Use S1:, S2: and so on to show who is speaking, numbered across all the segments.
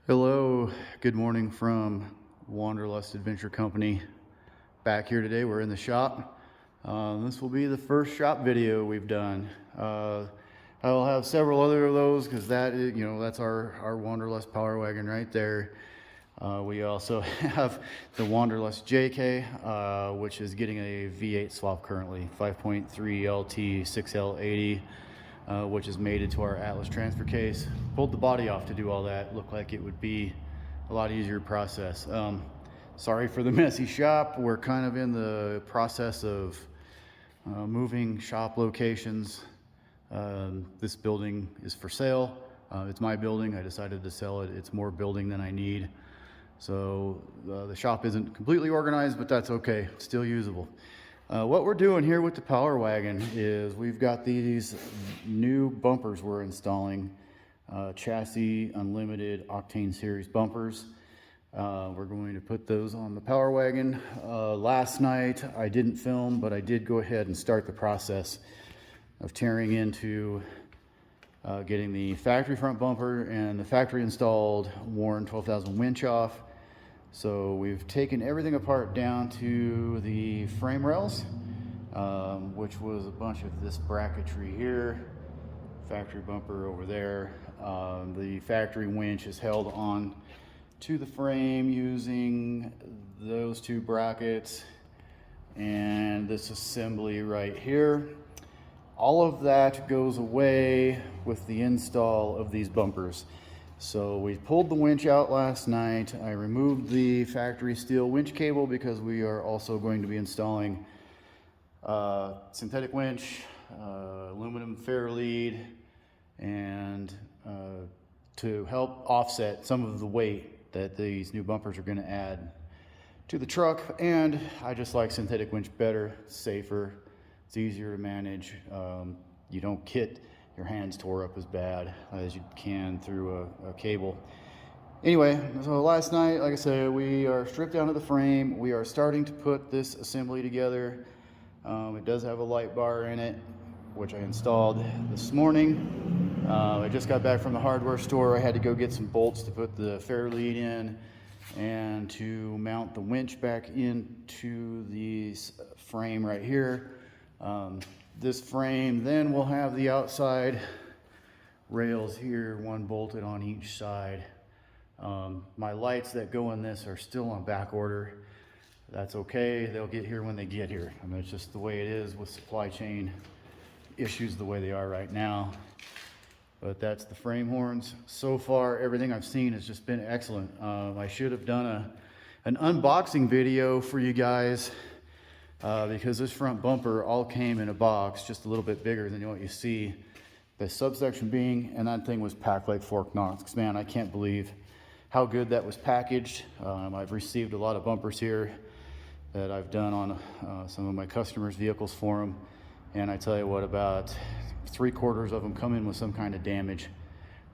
S1: Hello, good morning from Wanderlust Adventure Company. Back here today, we're in the shop. This will be the first shop video we've done. I'll have several other of those because that is, that's our Wanderlust Power Wagon right there. We also have the Wanderlust JK, which is getting a V8 swap currently, 5.3 LT 6L80. Which is mated to our Atlas transfer case. Pulled the body off to do all that. Looked like it would be a lot easier process. Sorry for the messy shop. We're kind of in the process of moving shop locations. This building is for sale. It's my building. I decided to sell it. It's more building than I need. So the shop isn't completely organized, but that's okay. It's still usable. What we're doing here with the Power Wagon is we've got these new bumpers we're installing, chassis unlimited Octane series bumpers. We're going to put those on the Power Wagon. Last night I didn't film, but I did go ahead and start the process of tearing into getting the factory front bumper and the factory installed Warn 12,000 winch off. So we've taken everything apart down to the frame rails, which was a bunch of this bracketry here, factory bumper over there. The factory winch is held on to the frame using those two brackets and this assembly right here. All of that goes away with the install of these bumpers. So we pulled the winch out last night. I removed the factory steel winch cable because we are also going to be installing synthetic winch, aluminum fair lead, and to help offset some of the weight that these new bumpers are going to add to the truck. And I just like synthetic winch better, it's safer, it's easier to manage. You don't get your hands tore up as bad as you can through a cable. Anyway, so last night, like I said, we are stripped down to the frame. We are starting to put this assembly together. It does have a light bar in it, which I installed this morning. I just got back from the hardware store. I had to go get some bolts to put the fair lead in and to mount the winch back into the frame right here. This frame then will have the outside rails here, one bolted on each side. My lights that go in this are still on back order. That's okay, they'll get here when they get here. I mean, it's just the way it is with supply chain issues the way they are right now. But that's the frame horns. So far, everything I've seen has just been excellent. I should have done an unboxing video for you guys. Because this front bumper all came in a box just a little bit bigger than what you see the subsection being, and that thing was packed like Fort Knox. Man, I can't believe how good that was packaged. I've received a lot of bumpers here that I've done on some of my customers' vehicles for them, and I tell you what, about 3/4 of them come in with some kind of damage.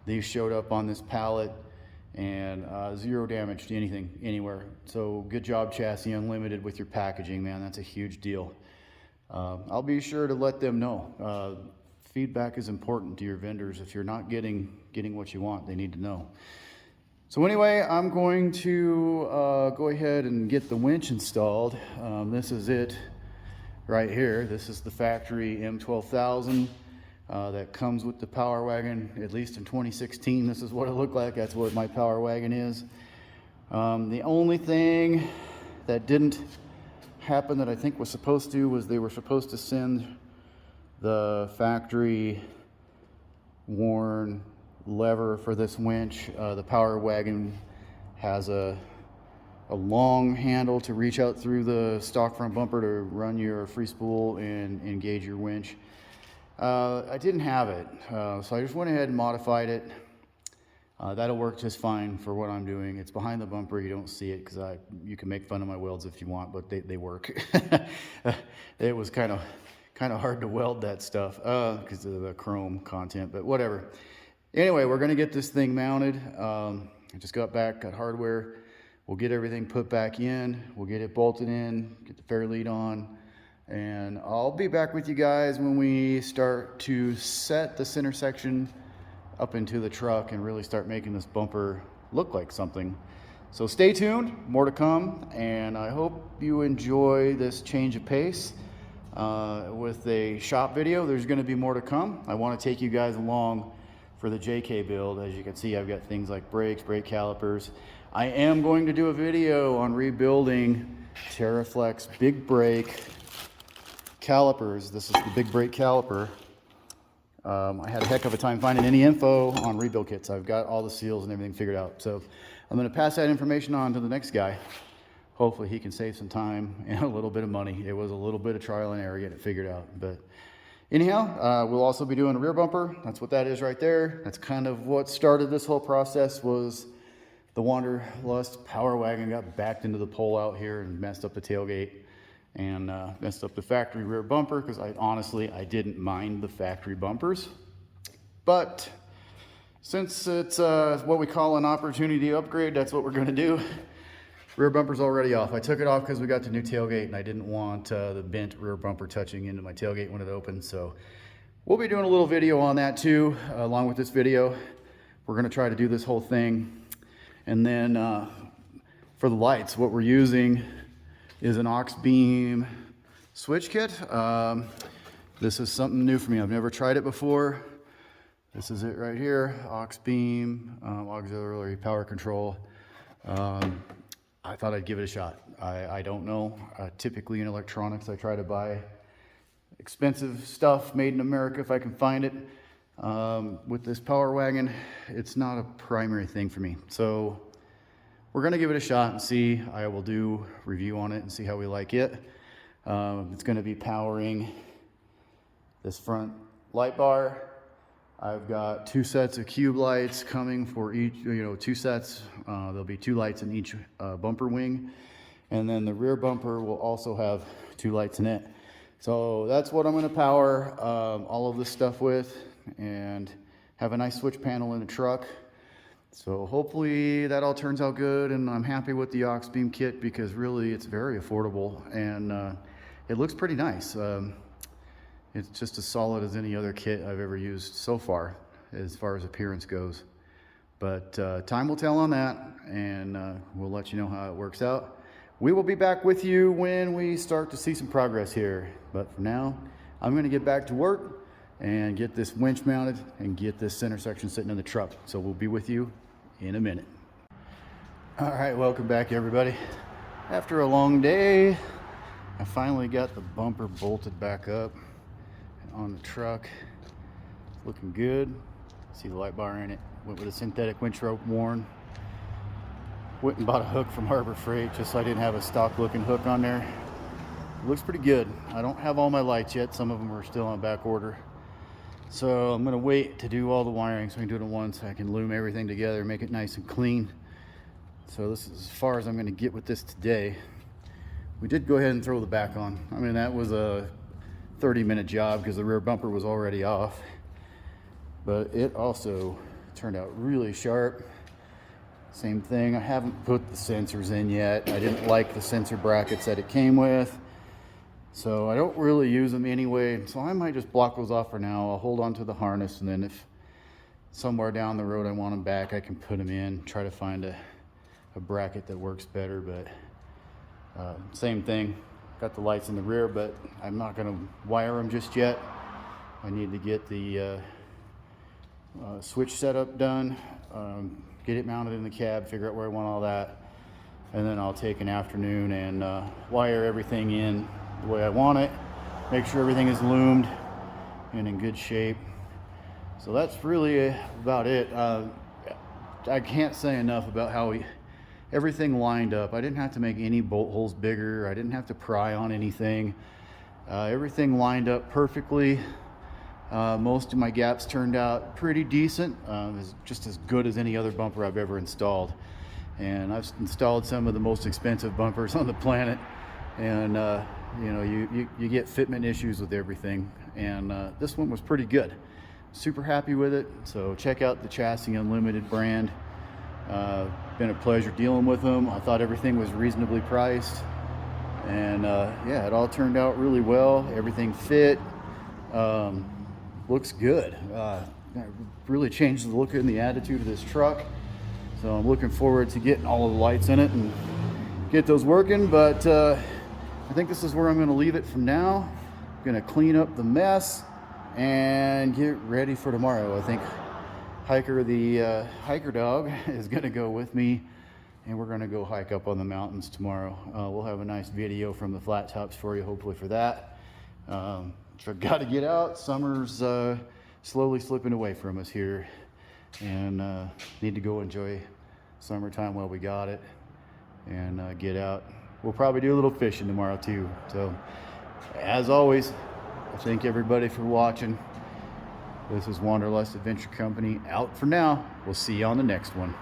S1: These showed up on this pallet and zero damage to anything anywhere. So good job, Chassis Unlimited, with your packaging, man. That's a huge deal. I'll be sure to let them know. Feedback is important to your vendors. If you're not getting what you want, they need to know. So anyway, I'm going to go ahead and get the winch installed. This is it right here. This is the factory M12000. That comes with the Power Wagon, at least in 2016. This is what it looked like. That's what my Power Wagon is. The only thing that didn't happen that I think was supposed to was they were supposed to send the factory worn lever for this winch. The Power Wagon has a long handle to reach out through the stock front bumper to run your free spool and engage your winch. I didn't have it, so I just went ahead and modified it. That'll work just fine for what I'm doing. It's behind the bumper. You don't see it because you can make fun of my welds if you want, but they work. It was kind of hard to weld that stuff because of the chrome content, but whatever. Anyway, we're going to get this thing mounted. I just got back, got hardware. We'll get everything put back in. We'll get it bolted in, get the fair lead on. And I'll be back with you guys when we start to set the center section up into the truck and really start making this bumper look like something. So stay tuned, more to come, and I hope you enjoy this change of pace with a shop video. There's going to be more to come. I want to take you guys along for the JK build. As you can see, I've got things like brakes, brake calipers. I am going to do a video on rebuilding TerraFlex big brake calipers. This is the big brake caliper. I had a heck of a time finding any info on rebuild kits. I've got all the seals and everything figured out. So I'm going to pass that information on to the next guy. Hopefully he can save some time and a little bit of money. It was a little bit of trial and error getting it figured out. But anyhow, we'll also be doing a rear bumper. That's what that is right there. That's kind of what started this whole process. Was the Wanderlust Power Wagon got backed into the pole out here and messed up the tailgate and messed up the factory rear bumper, because I didn't mind the factory bumpers. But since it's what we call an opportunity upgrade, that's what we're going to do. Rear bumper's already off. I took it off because we got the new tailgate and I didn't want the bent rear bumper touching into my tailgate when it opened. So we'll be doing a little video on that too, along with this video. We're going to try to do this whole thing. And then for the lights, what we're using is an aux switch kit. This is something new for me. I've never tried it before. This is it right here, aux auxiliary power control. I thought I'd give it a shot. I don't know. Typically in electronics, I try to buy expensive stuff made in America if I can find it. With this Power Wagon, it's not a primary thing for me. So we're gonna give it a shot and see. I will do a review on it and see how we like it. It's gonna be powering this front light bar. I've got 2 sets of cube lights coming for each, 2 sets. There'll be 2 lights in each bumper wing. And then the rear bumper will also have 2 lights in it. So that's what I'm gonna power all of this stuff with, and have a nice switch panel in the truck. So hopefully that all turns out good, and I'm happy with the aux beam kit because really it's very affordable and it looks pretty nice. It's just as solid as any other kit I've ever used so far as appearance goes. But time will tell on that, and we'll let you know how it works out. We will be back with you when we start to see some progress here. But for now, I'm going to get back to work and get this winch mounted and get this center section sitting in the truck. So we'll be with you in a minute. All right, welcome back everybody. After a long day, I finally got the bumper bolted back up on the truck. It's looking good. See the light bar in it. Went with a synthetic winch rope worn. Went and bought a hook from Harbor Freight just so I didn't have a stock looking hook on there. It looks pretty good. I don't have all my lights yet. Some of them are still on back order. So I'm gonna wait to do all the wiring so I can do it at once. I can loom everything together, make it nice and clean. So this is as far as I'm gonna get with this today. We did go ahead and throw the back on. I mean, that was a 30-minute job because the rear bumper was already off. But it also turned out really sharp. Same thing, I haven't put the sensors in yet. I didn't like the sensor brackets that it came with. So I don't really use them anyway. So I might just block those off for now. I'll hold on to the harness, and then if somewhere down the road I want them back, I can put them in, try to find a bracket that works better. But same thing, got the lights in the rear, but I'm not gonna wire them just yet. I need to get the switch setup done, get it mounted in the cab, figure out where I want all that, and then I'll take an afternoon and wire everything in the way I want it, make sure everything is loomed and in good shape. So that's really about it. I can't say enough about how everything lined up. I didn't have to make any bolt holes bigger. I didn't have to pry on anything. Everything lined up perfectly. Most of my gaps turned out pretty decent, just as good as any other bumper I've ever installed. And I've installed some of the most expensive bumpers on the planet, and you get fitment issues with everything, and this one was pretty good. Super happy with it. So check out the Chassis Unlimited brand. Been a pleasure dealing with them. I thought everything was reasonably priced, and yeah, it all turned out really well. Everything fit. Looks good. Really changed the look and the attitude of this truck. So I'm looking forward to getting all of the lights in it and get those working. But I think this is where I'm going to leave it from now. I'm going to clean up the mess and get ready for tomorrow. I think Hiker, the hiker dog, is going to go with me, and we're going to go hike up on the mountains tomorrow. We'll have a nice video from the flat tops for you, hopefully, for that. So I've got to get out. Summer's slowly slipping away from us here, and need to go enjoy summertime while we got it, and get out. We'll probably do a little fishing tomorrow too. So as always, I thank everybody for watching. This is Wanderlust Adventure Company out for now. We'll see you on the next one.